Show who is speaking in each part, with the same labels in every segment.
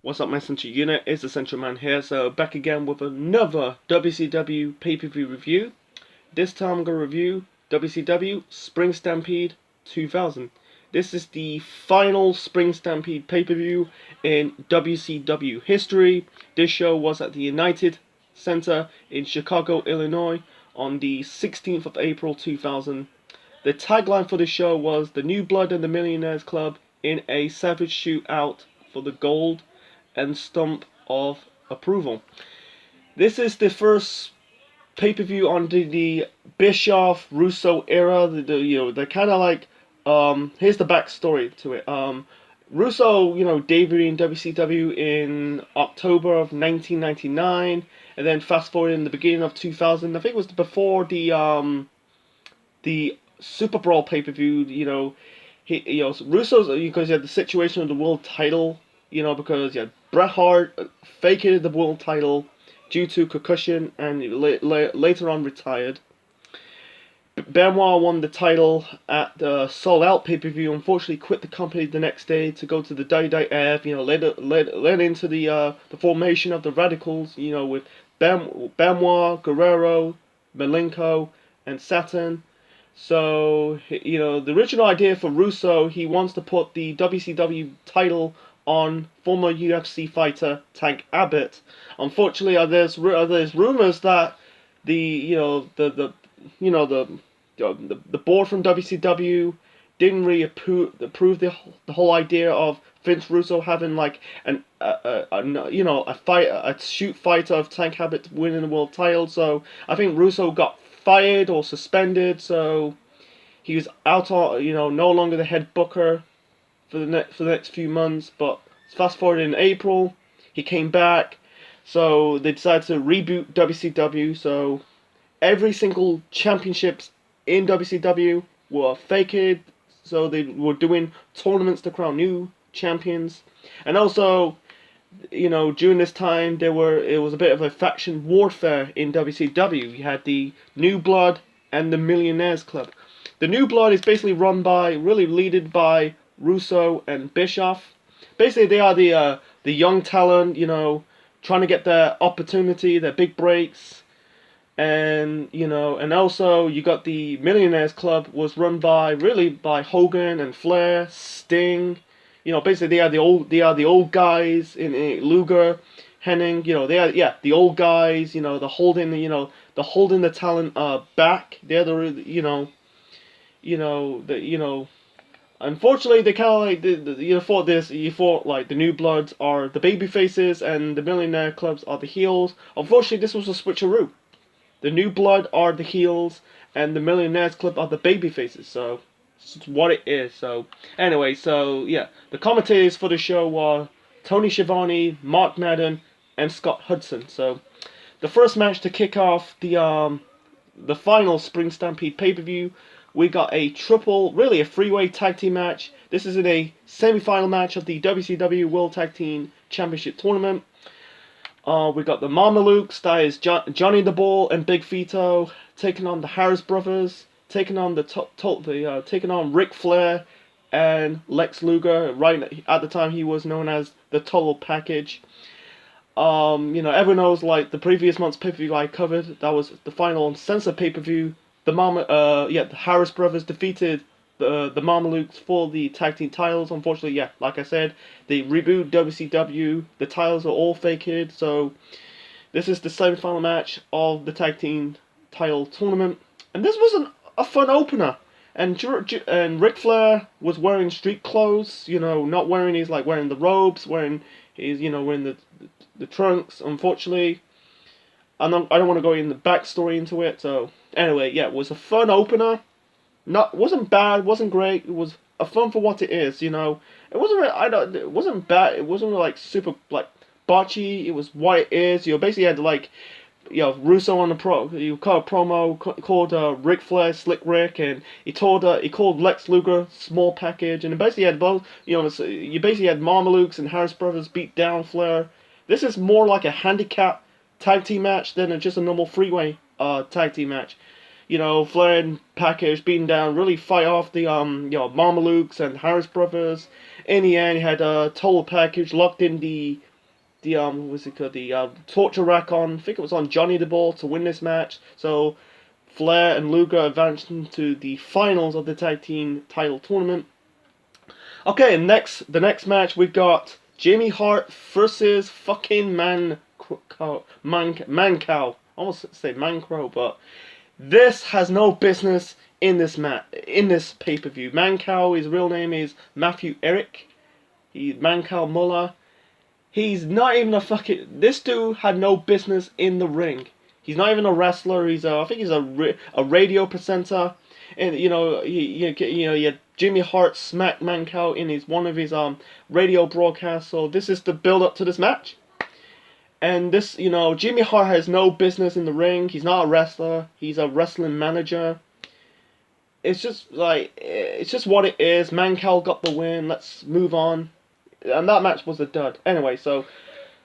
Speaker 1: What's up, my Central Unit? It's the Central Man here, so back again with another WCW pay-per-view review. This time I'm going to review WCW Spring Stampede 2000. This is the final Spring Stampede pay-per-view in WCW history. This show was at the United Center in Chicago, Illinois on the 16th of April 2000. The tagline for the show was "The New Blood and the Millionaires Club in a savage shootout for the gold and stump of approval." This is the first pay-per-view under the Bischoff Russo era. They're kind of like here's the backstory to it. Russo, debuted in WCW in October of 1999, and then fast forward in the beginning of 2000. I think it was before the Super Brawl pay-per-view. Russo's, because he had the situation of the world title. Because Bret Hart vacated the world title due to concussion and later on retired. Benoit won the title at the Sold Out pay-per-view. Unfortunately, quit the company the next day to go to the WWF. Led into the formation of the Radicals. With Benoit, Guerrero, Mancow, and Saturn. So the original idea for Russo, he wants to put the WCW title on former UFC fighter Tank Abbott. Unfortunately, there's rumors that the board from WCW didn't really approve the whole idea of Vince Russo having like a shoot fighter of Tank Abbott winning the world title. So I think Russo got fired or suspended. So he was out on no longer the head booker for the next few months. But fast forward in April, he came back. So they decided to reboot WCW. So every single championships in WCW were vacated. So they were doing tournaments to crown new champions. And also, during this time it was a bit of a faction warfare in WCW. You had the New Blood and the Millionaires Club. The New Blood is basically led by Russo and Bischoff. Basically, they are the young talent, trying to get their opportunity, their big breaks, and also you got the Millionaires Club, was run by Hogan and Flair, Sting. Basically they are the old guys in Luger, Henning. They are the old guys. The holding the talent back. They're the. Unfortunately, they kind of like you thought like the New Bloods are the baby faces and the Millionaire Clubs are the heels. Unfortunately, this was a switcheroo. The New Blood are the heels and the Millionaires Club are the baby faces. So it's what it is. So anyway, the commentators for the show were Tony Schiavone, Mark Madden, and Scott Hudson. So the first match to kick off the final Spring Stampede pay-per-view, we got a three-way tag team match. This is in a semi-final match of the WCW World Tag Team Championship Tournament. We got the Mamalukes, that is Johnny the Bull and Big Vito, taking on the Harris Brothers, taking on taking on Ric Flair and Lex Luger. Right at the time, he was known as the Total Package. Everyone knows, like the previous month's pay-per-view I covered, that was the final uncensored pay-per-view. The Harris Brothers defeated the Mamalukes for the tag team titles. Unfortunately, like I said, they rebooted WCW. The titles are all vacated. So this is the semi-final match of the tag team title tournament, and this was a fun opener. And Ric Flair was wearing street clothes. Not wearing wearing the robes, wearing the trunks. Unfortunately, I don't want to go in the backstory into it. So anyway, it was a fun opener. Wasn't bad, wasn't great. It was a fun for what it is. It wasn't it wasn't bad. It wasn't like super botchy. It was what it is. Basically had Russo on the you called a promo, called Ric Flair Slick Rick, and he called Lex Luger Small Package, and basically had both. You basically had Mamalukes and Harris Brothers beat down Flair. This is more like a handicap tag team match than just a normal freeway tag team match. Flair and Package beating down, really fight off the Mamelukes and Harris brothers. In the end, you had Total Package locked in what's it called, the torture rack on, I think it was on Johnny the Ball to win this match. So Flair and Luger advanced into the finals of the tag team title tournament. Okay, the next match we've got Jimmy Hart versus fucking Mancow. I almost say Mancrow, but this has no business in this pay-per-view. Mancow, his real name is Matthew Eric. He's Mancow Muller. He's not even a fucking. This dude had no business in the ring. He's not even a wrestler. I think he's a radio presenter. And you had Jimmy Hart smacked Mancow in one of his radio broadcasts. So this is the build up to this match. And this, Jimmy Hart has no business in the ring. He's not a wrestler. He's a wrestling manager. It's just what it is. Mancow got the win. Let's move on. And that match was a dud. Anyway, so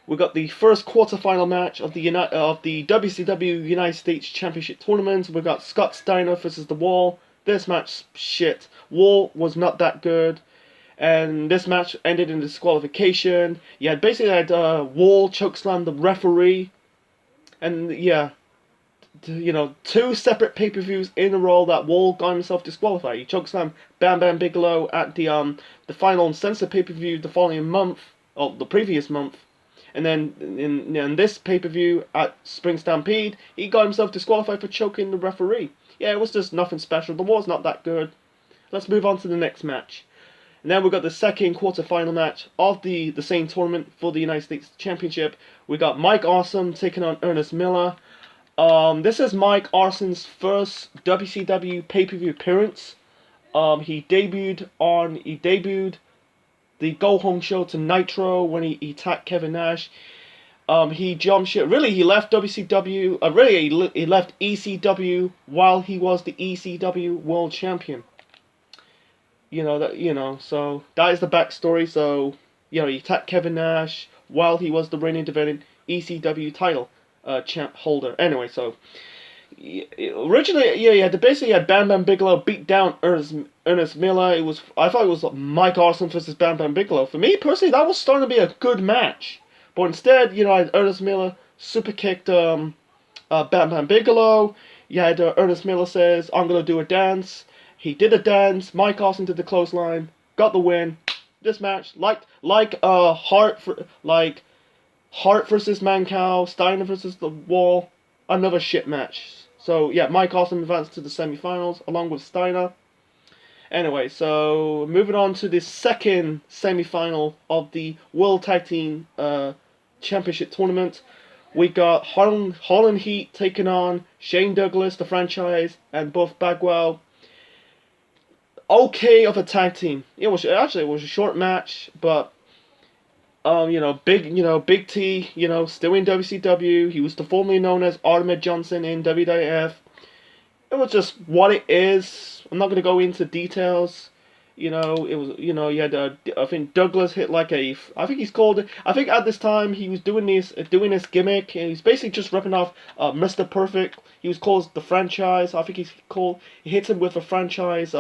Speaker 1: we got the first quarterfinal match of the WCW United States Championship Tournament. We got Scott Steiner versus The Wall. This match, shit. Wall was not that good. And this match ended in disqualification. You had Wall chokeslam the referee. And yeah, two separate pay-per-views in a row that Wall got himself disqualified. He chokeslammed Bam Bam Bigelow at the final uncensored pay-per-view the following month, or the previous month. And then in this pay-per-view at Spring Stampede, he got himself disqualified for choking the referee. Yeah, it was just nothing special. The Wall's not that good. Let's move on to the next match. And then we got the second quarterfinal match of the same tournament for the United States Championship. We got Mike Awesome taking on Ernest Miller. This is Mike Awesome's first WCW pay-per-view appearance. He debuted the Go Home show to Nitro when he attacked Kevin Nash. He jumped ship. Really, he left WCW. He left ECW while he was the ECW World Champion. So that is the backstory. So, he attacked Kevin Nash while he was the reigning defending ECW title champ holder. Anyway, so originally, you had Bam Bam Bigelow beat down Ernest Miller. I thought it was Mike Awesome versus Bam Bam Bigelow. For me personally, that was starting to be a good match. But instead, I had Ernest Miller super kicked Bam Bam Bigelow. You had Ernest Miller says, "I'm gonna do a dance." He did a dance. Mike Awesome did the clothesline, got the win. This match, Hart versus Mancow, Steiner versus The Wall, another shit match. So yeah, Mike Awesome advanced to the semifinals along with Steiner. Anyway, so moving on to the second semifinal of the World Tag Team Championship Tournament. We got Holland Heat taking on Shane Douglas, the franchise, and Buff Bagwell. Okay of a tag team. It was a short match, but Big T, still in WCW. He was formerly known as Ahmed Johnson in WWF. It was just what it is. I'm not gonna go into details. It was, you had, I think Douglas hit I think at this time he was doing this gimmick, and he's basically just ripping off Mr. Perfect. He was called the franchise. I think he hits him with a franchise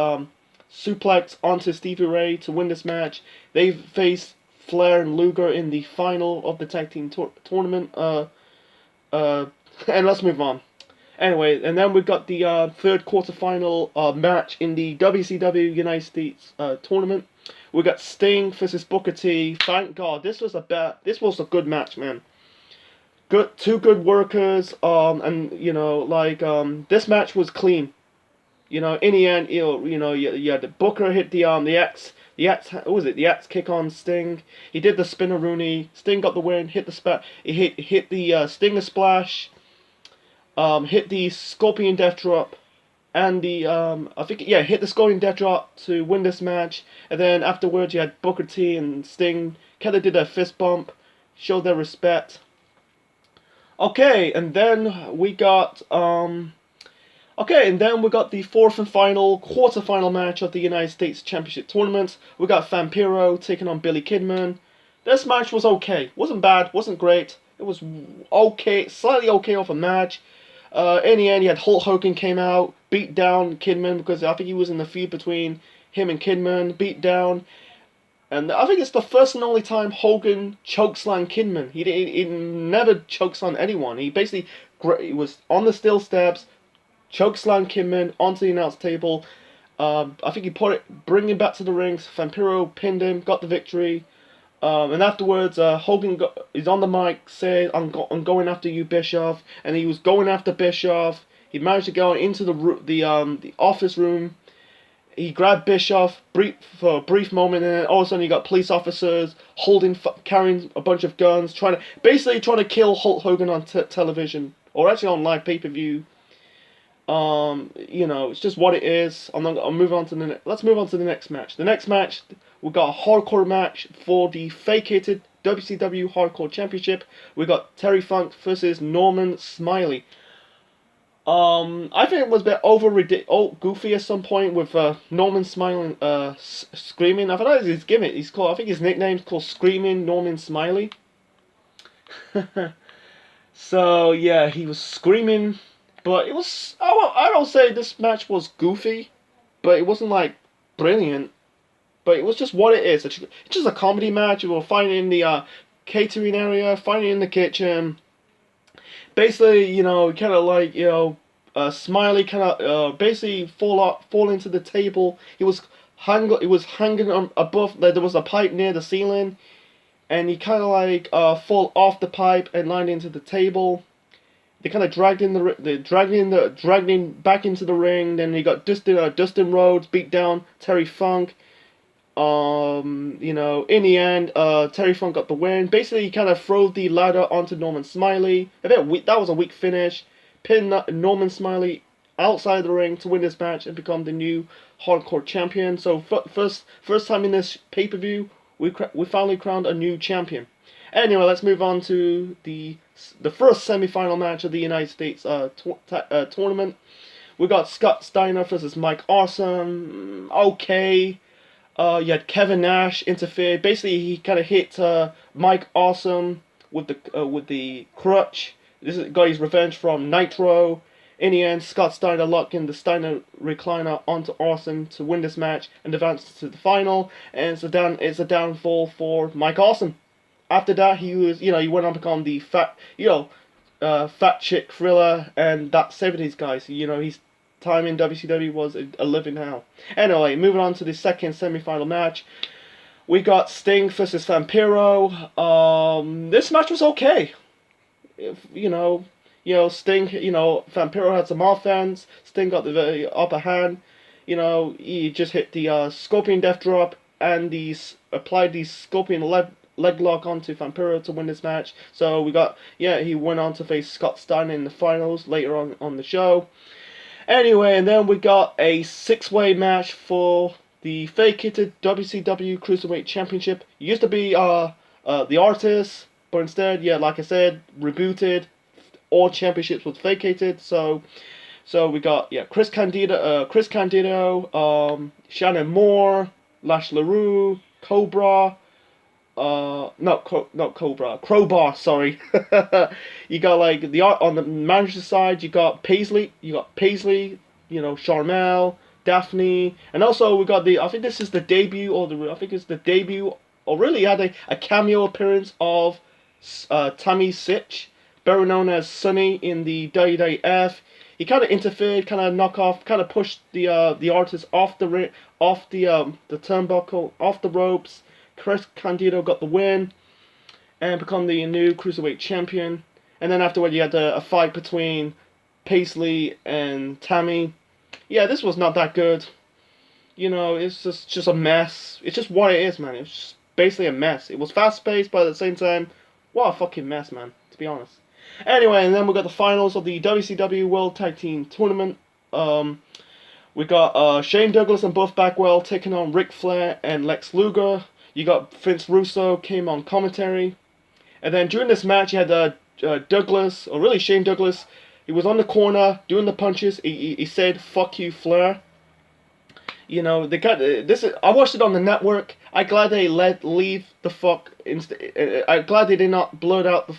Speaker 1: suplex onto Stevie Ray to win this match. They faced Flair and Luger in the final of the tag team tournament. And let's move on. Anyway, and then we've got the third quarterfinal match in the WCW United States tournament. We got Sting versus Booker T. Thank God, this was a good match, man. Two good workers. This match was clean. In the end, you had the Booker hit the axe kick on Sting. He did the spinner Rooney. Sting got the win. Hit the Stinger splash. Hit the Scorpion Death Drop, and hit the Scorpion Death Drop to win this match. And then afterwards, you had Booker T and Sting. Kinda did a fist bump, showed their respect. And then we got the fourth and final quarterfinal match of the United States Championship Tournament. We got Pierrot taking on Billy Kidman. This match was okay. Wasn't bad, wasn't great. It was okay, slightly okay of a match. In the end, you had Hulk Hogan came out, beat down Kidman because I think he was in the feud between him and Kidman, beat down. And I think it's the first and only time Hogan chokeslammed Kidman. He never chokeslammed anyone. He basically he was on the steel steps, chokeslammed Kidman onto the announce table. I think he bring him back to the rings. Vampiro pinned him, got the victory. And afterwards, Hogan is on the mic, said, I'm going after you, Bischoff. And he was going after Bischoff. He managed to go into the office room. He grabbed Bischoff for a brief moment, and then all of a sudden you got police officers carrying a bunch of guns, basically trying to kill Hulk Hogan on television, or actually on live pay-per-view. It's just what it is. I'll move on to let's move on to the next match. The next match, we got a hardcore match for the vacated WCW Hardcore Championship. We got Terry Funk versus Norman Smiley. I think it was a bit goofy at some point with Norman Smiley screaming. I thought that was his gimmick. I think his nickname's called Screaming Norman Smiley. So yeah, he was screaming, but it was. I don't say this match was goofy, but it wasn't like brilliant. But it was just what it is. It's just a comedy match. We were fighting in the catering area, fighting in the kitchen. Basically, kind of like, Smiley kind of basically fall into the table. He was hanging on above. There was a pipe near the ceiling, and he kind of like fall off the pipe and land into the table. They kind of dragged him back into the ring. Then he got Dustin Rhodes beat down Terry Funk. In the end, Terry Funk got the win. Basically, he kind of threw the ladder onto Norman Smiley. That was a weak finish. Pinned Norman Smiley outside the ring to win this match and become the new Hardcore Champion. So first time in this pay-per-view, we finally crowned a new champion. Anyway, let's move on to the first semi-final match of the United States tournament. We got Scott Steiner versus Mike Awesome. Okay. You had Kevin Nash interfere. Basically, he kind of hit Mike Awesome with the crutch. This got his revenge from Nitro. In the end, Scott Steiner locked in the Steiner recliner onto Awesome to win this match and advance to the final. And it's a downfall for Mike Awesome. After that, he went on to become the fat chick thriller, and that 70s guy. So, his time in WCW was a living hell. Anyway, moving on to the second semi-final match. We got Sting versus Vampiro. This match was okay. Sting, Vampiro had some offense. Sting got the very upper hand. He just hit the Scorpion Death Drop and applied the Scorpion leg lock onto Vampiro to win this match. So he went on to face Scott Steiner in the finals later on the show. Anyway, and then we got a 6-way match for the vacated WCW Cruiserweight Championship. It used to be the Artists, but instead, like I said, rebooted. All championships was vacated. So we got Chris Candido, Shannon Moore, Lash LaRue, Cobra. Not Cobra, Crowbar, sorry. You got on the manager side, you got Paisley, Charmel, Daphne, and also we got I think this is the debut, or really he had a cameo appearance of Tommy Sitch, better known as Sonny in the WWF. He kind of interfered, kind of knock off, kind of pushed the Artist off the turnbuckle, off the ropes. Chris Candido got the win and become the new Cruiserweight Champion. And then afterward, you had a fight between Paisley and Tammy. Yeah, this was not that good. It's just a mess. It's just what it is, man. It's just basically a mess. It was fast-paced, but at the same time, what a fucking mess, man, to be honest. Anyway, and then we got the finals of the WCW World Tag Team Tournament. We got Shane Douglas and Buff Bagwell taking on Ric Flair and Lex Luger. You got Vince Russo came on commentary. And then during this match, you had Douglas, or really Shane Douglas. He was on the corner doing the punches. He said, "Fuck you, Flair." They got this. I watched it on the network. I'm glad they leave the fuck. I'm glad they did not blurt out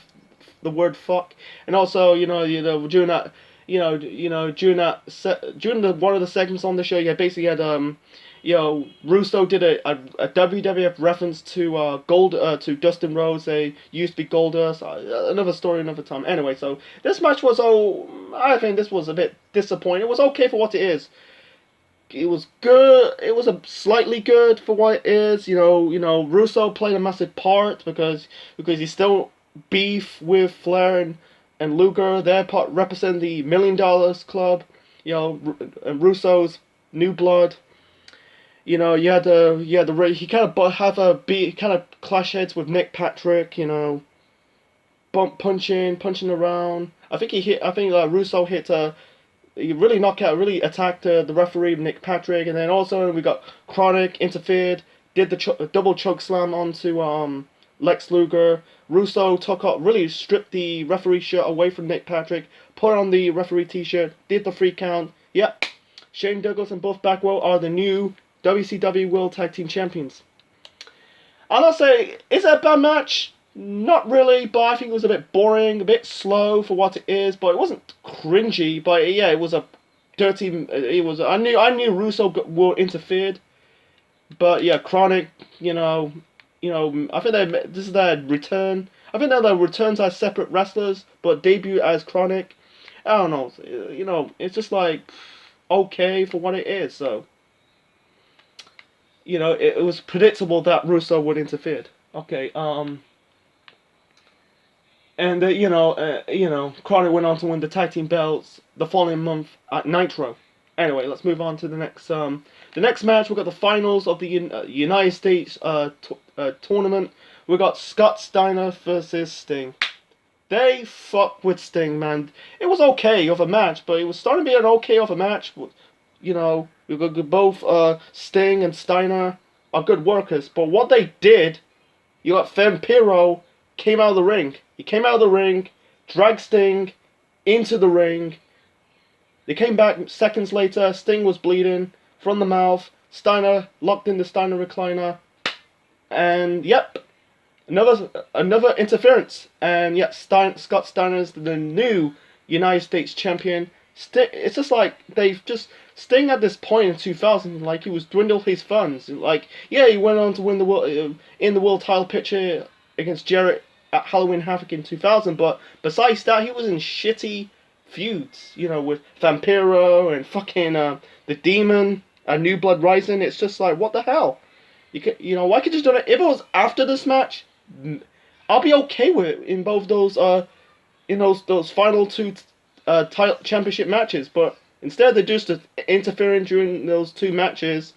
Speaker 1: the word fuck. And also, during that, during one of the segments on the show, you basically had Russo did a WWF reference to to Dustin Rhodes. They used to be Goldust. Another story, another time. Anyway, so this match was I think this was a bit disappointing. It was okay for what it is. It was good. It was a slightly good for what it is. Russo played a massive part because he's still beef with Flair and Luger. They're represent the $1 Million Club. And Russo's new blood. He kind of have a kind of clash heads with Nick Patrick. Punching around. I think Russo hit he really attacked the referee Nick Patrick, and then also we got Chronic interfered, did the double choke slam onto Lex Luger. Russo really stripped the referee shirt away from Nick Patrick, put on the referee t-shirt, did the 3 count. Yep, Shane Douglas and Buff Bagwell are the new WCW World Tag Team Champions. I'll say, is it a bad match? Not really, but I think it was a bit boring, a bit slow for what it is. But it wasn't cringy. But yeah, it was a dirty. It was. I knew Russo were interfered. But yeah, Chronic. I think this is their return. I think they're returns as separate wrestlers, but debut as Chronic. I don't know. It's just like okay for what it is. So it was predictable that Russo would interfere. Okay. And Chronic went on to win the tag team belts the following month at Nitro. Anyway, let's move on to the next. The next match, we got the finals of the United States tournament. We got Scott Steiner versus Sting. They fuck with Sting, man. It was okay of a match, but it was starting to be an okay of a match. We got both Sting and Steiner are good workers, but what they did, you got Pierrot came out of the ring. He came out of the ring, dragged Sting into the ring. They came back seconds later. Sting was bleeding from the mouth. Steiner locked in the Steiner recliner. And yep, another interference. And yep, Scott Steiner's the new United States champion. It's just like Sting at this point in 2000, like he was dwindled his funds. Like he went on to win the world in the world title picture against Jarrett at Halloween Havoc in 2000, but besides that, he was in shitty feuds, with Vampiro and fucking the Demon and New Blood Rising. It's just like, what the hell? Why could you just do it? If it was after this match, I'll be okay with it in both those those final 2 title championship matches. But instead, they're just interfering during those 2 matches.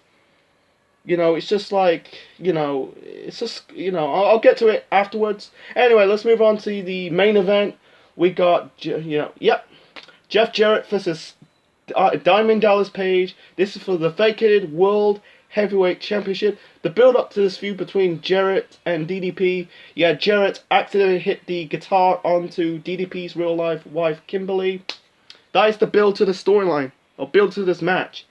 Speaker 1: It's just like, it's just, I'll get to it afterwards. Anyway, let's move on to the main event. We got, Jeff Jarrett versus Diamond Dallas Page. This is for the vacated World Heavyweight Championship. The build-up to this feud between Jarrett and DDP. Yeah, Jarrett accidentally hit the guitar onto DDP's real-life wife, Kimberly. That is the build to the storyline, or build to this match.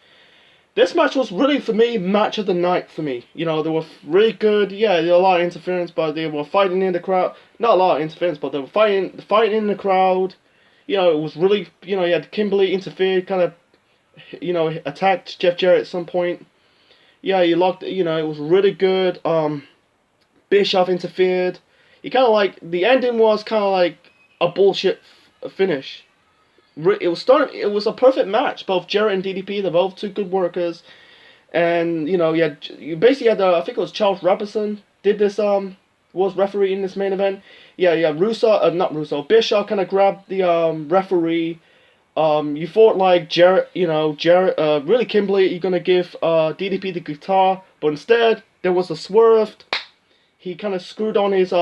Speaker 1: This match was really, for me, match of the night for me. They were really good. Yeah, there was a lot of interference, but they were fighting in the crowd. Not a lot of interference, but they were fighting in the crowd. It was really, you had Kimberly interfered, kind of, attacked Jeff Jarrett at some point. Yeah, he locked, it was really good. Bischoff interfered. He kind of like, the ending was kind of like a bullshit finish. It was a perfect match. Both Jarrett and DDP, they're both 2 good workers, and you basically had I think it was Charles Robinson did this was referee in this main event. Not Russo. Bischoff kind of grabbed the referee. You thought like Jarrett, really Kimberly, you're gonna give DDP the guitar, but instead there was a swerve. He kind of screwed on his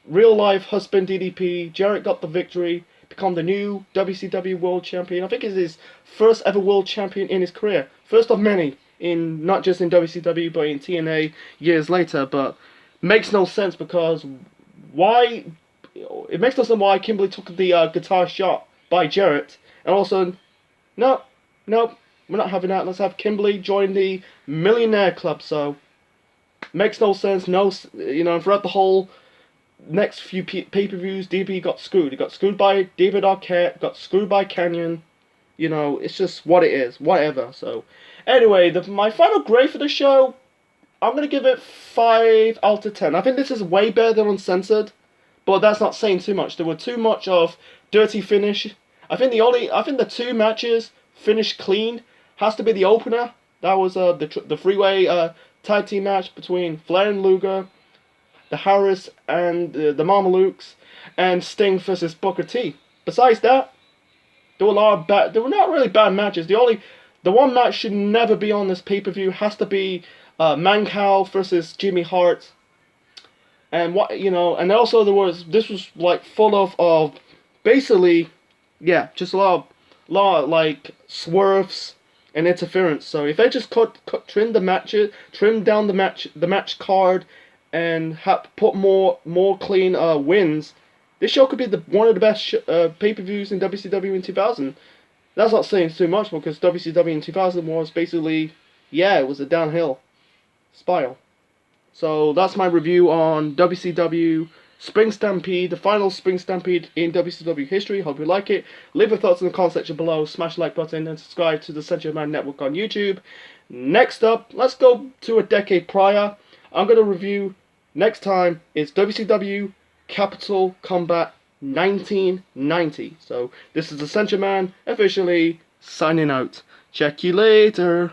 Speaker 1: real life husband DDP. Jarrett got the victory. Become the new WCW World Champion. I think it's his first ever World Champion in his career. First of many, not just in WCW, but in TNA years later. But makes no sense because why? It makes no sense why Kimberly took the guitar shot by Jarrett. And also, no, we're not having that. Let's have Kimberly join the Millionaire Club. So, makes no sense. No, and throughout the whole next few pay-per-views, DB got screwed. He got screwed by David Arquette, got screwed by Canyon. You know, it's just what it is. Whatever. So, anyway, my final grade for the show, I'm going to give it 5 out of 10. I think this is way better than Uncensored, but that's not saying too much. There were too much of dirty finish. I think the 2 matches finished clean has to be the opener. That was the three-way tag team match between Flair and Luger, the Harris and the Mamalukes, and Sting versus Booker T. Besides that, there were a lot of bad. There were not really bad matches. The one match should never be on this pay-per-view has to be Mancow versus Jimmy Hart. And and also this was like full of basically, yeah, just a lot of like swerves and interference. So if they just trim down the match card, and put more clean wins, this show could be one of the best pay-per-views in WCW in 2000. That's not saying too much because WCW in 2000 was basically, yeah, it was a downhill spiral. So that's my review on WCW Spring Stampede, the final Spring Stampede in WCW history. Hope you like it. Leave your thoughts in the comment section below, smash the like button, and subscribe to the Century Man Network on YouTube. Next up, let's go to a decade prior. I'm going to review, next time, is WCW Capital Combat 1990. So, this is the Century Man officially signing out. Check you later.